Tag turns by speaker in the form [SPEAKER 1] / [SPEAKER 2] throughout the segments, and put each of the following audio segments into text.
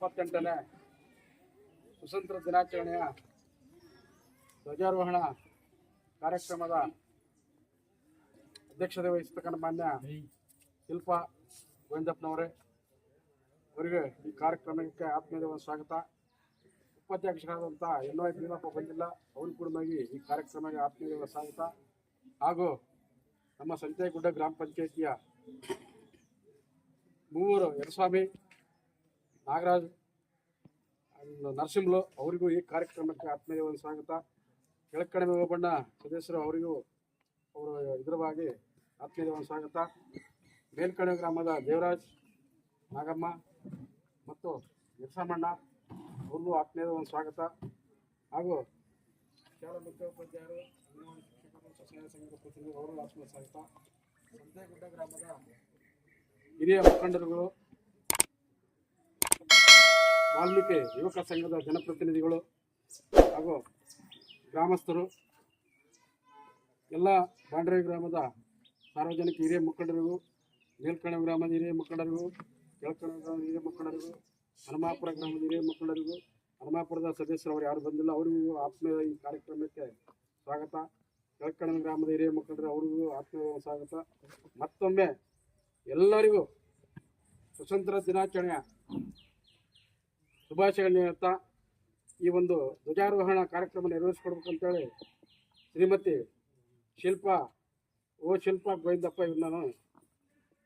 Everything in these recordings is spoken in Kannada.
[SPEAKER 1] 78ನೇ ಸ್ವತಂತ್ರ ದಿನಾಚರಣೆಯ ಧ್ವಜಾರೋಹಣ ಕಾರ್ಯಕ್ರಮದ ಅಧ್ಯಕ್ಷತೆ ವಹಿಸತಕ್ಕಂಥ ಮಾನ್ಯ ಶಿಲ್ಪಾ ಗೋವಿಂದಪ್ಪನವರೇ, ಅವರಿಗೆ ಈ ಕಾರ್ಯಕ್ರಮಕ್ಕೆ ಆತ್ಮೀಯವಾದ ಸ್ವಾಗತ. ಉಪಾಧ್ಯಕ್ಷರಾದಂಥ NY ಭೀಮಪ್ಪ ಬಂದಿಲ್ಲ, ಅವರು ಕೂಡ ಈ ಕಾರ್ಯಕ್ರಮಕ್ಕೆ ಆತ್ಮೀಯವಾದ ಸ್ವಾಗತ. ಹಾಗೂ ನಮ್ಮ ಸಂತೆಗುಡ್ಡ ಗ್ರಾಮ ಪಂಚಾಯಿತಿಯ ಮೂವರು ಯರಸ್ವಾಮಿ, ನಾಗರಾಜ್, ನರಸಿಂಹಲು ಅವರಿಗೂ ಈ ಕಾರ್ಯಕ್ರಮಕ್ಕೆ ಆತ್ಮೀಯವಾದ ಸ್ವಾಗತ. ಕೆಳಕಣಿಮೆ ಓಬಣ್ಣ ಸದಸ್ಯರು ಅವರಿಗೂ ಅವರು ಇದರವಾಗಿ ಆತ್ಮೀಯವಾದ ಸ್ವಾಗತ. ಮೇಲ್ಕಣಿಮೆ ಗ್ರಾಮದ ದೇವರಾಜ್, ನಾಗಮ್ಮ ಮತ್ತು ಯರಸಮಣ್ಣ ಅವ್ರಿಗೂ ಆತ್ಮೀಯವಾದ ಸ್ವಾಗತ. ಹಾಗೂ ಶಾಲಾ ಮುಖ್ಯೋಪಾಧ್ಯಾಯರು, ಶಿಕ್ಷಕರು, ಸಂಘದ ಪ್ರತಿನಿಧಿಗಳು ಅವರಿಗೂ ಆತ್ಮೀಯ ಸ್ವಾಗತ. ಸಂತೆಗುಡ್ಡ ಗ್ರಾಮದ ಹಿರಿಯ ಮುಖಂಡರುಗಳು, ವಾಲ್ಮೀಕಿ ಯುವಕ ಸಂಘದ ಜನಪ್ರತಿನಿಧಿಗಳು ಹಾಗೂ ಗ್ರಾಮಸ್ಥರು, ಎಲ್ಲ ಬಾಂಡ್ರೆ ಗ್ರಾಮದ ಸಾರ್ವಜನಿಕ ಹಿರಿಯ ಮುಖಂಡರಿಗೂ, ಮೇಲ್ಕಣಿಮೆ ಗ್ರಾಮದ ಹಿರಿಯ ಮುಖಂಡರಿಗೂ, ಕೆಳಕಣಿಮೆ ಗ್ರಾಮದ ಹಿರಿಯ ಮುಖಂಡರಿಗೂ, ಹನುಮಾಪುರ ಗ್ರಾಮದ ಹಿರಿಯ ಮುಖಂಡರಿಗೂ, ಹನುಮಾಪುರದ ಸದಸ್ಯರು ಅವರು ಯಾರು ಬಂದಿಲ್ಲ ಅವರಿಗೂ ಆತ್ಮೀಯ ಈ ಕಾರ್ಯಕ್ರಮಕ್ಕೆ ಸ್ವಾಗತ. ಕೆಳಕಣಿಮೆ ಗ್ರಾಮದ ಹಿರಿಯ ಮುಖಂಡರು ಅವರಿಗೂ ಆತ್ಮೀಯ ಸ್ವಾಗತ. ಮತ್ತೊಮ್ಮೆ ಎಲ್ಲರಿಗೂ ಸ್ವತಂತ್ರ ದಿನಾಚರಣೆಯ ಶುಭಾಶಯಗಳನ್ನು ಹೇಳ್ತಾ ಈ ಒಂದು ಧ್ವಜಾರೋಹಣ ಕಾರ್ಯಕ್ರಮ ನೆರವೇರಿಸಿಕೊಡ್ಬೇಕಂತೇಳಿ ಶ್ರೀಮತಿ ಶಿಲ್ಪಾ ಗೋವಿಂದಪ್ಪ ಇವ್ರನ್ನ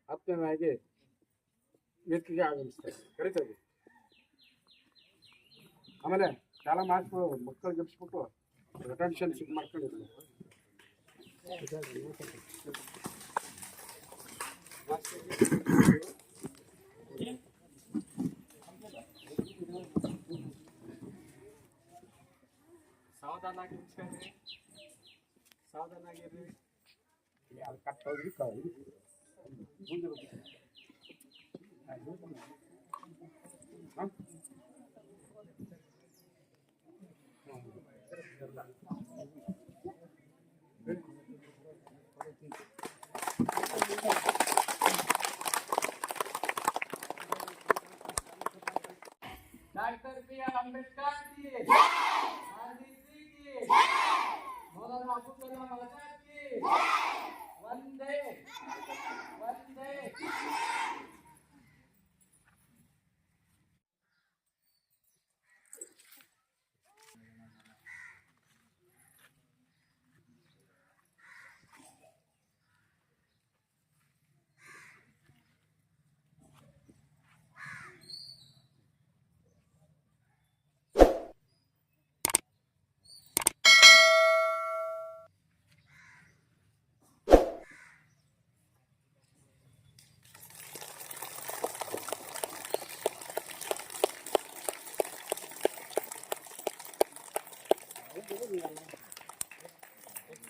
[SPEAKER 1] ಆತ್ಮೀಯವಾಗಿ ವೇದಿಕೆಗೆ ಆಗಮಿಸ್ತೇವೆ, ಕರಿತೇವೆ. ಆಮೇಲೆ ಶಾಲಾ ಮಾಸ್ಟರು ಮಕ್ಕಳು ಗೆಲ್ಸ್ಬಿಟ್ಟು ಅಟೆನ್ಷನ್ ಸಿಕ್ ಮಾಡ್ಕೊಂಡಿದ್ರು. ಸಾವಧಾನಾಗಿರ್ರಿ, ಅದು ಕಟ್ಟೋದ್ರಿ डॉक्टर B.R. अम्बेडकर की, गांधी जी की, मौलाना अबुल कलाम आजाद की, वंदे वंदे। Gracias.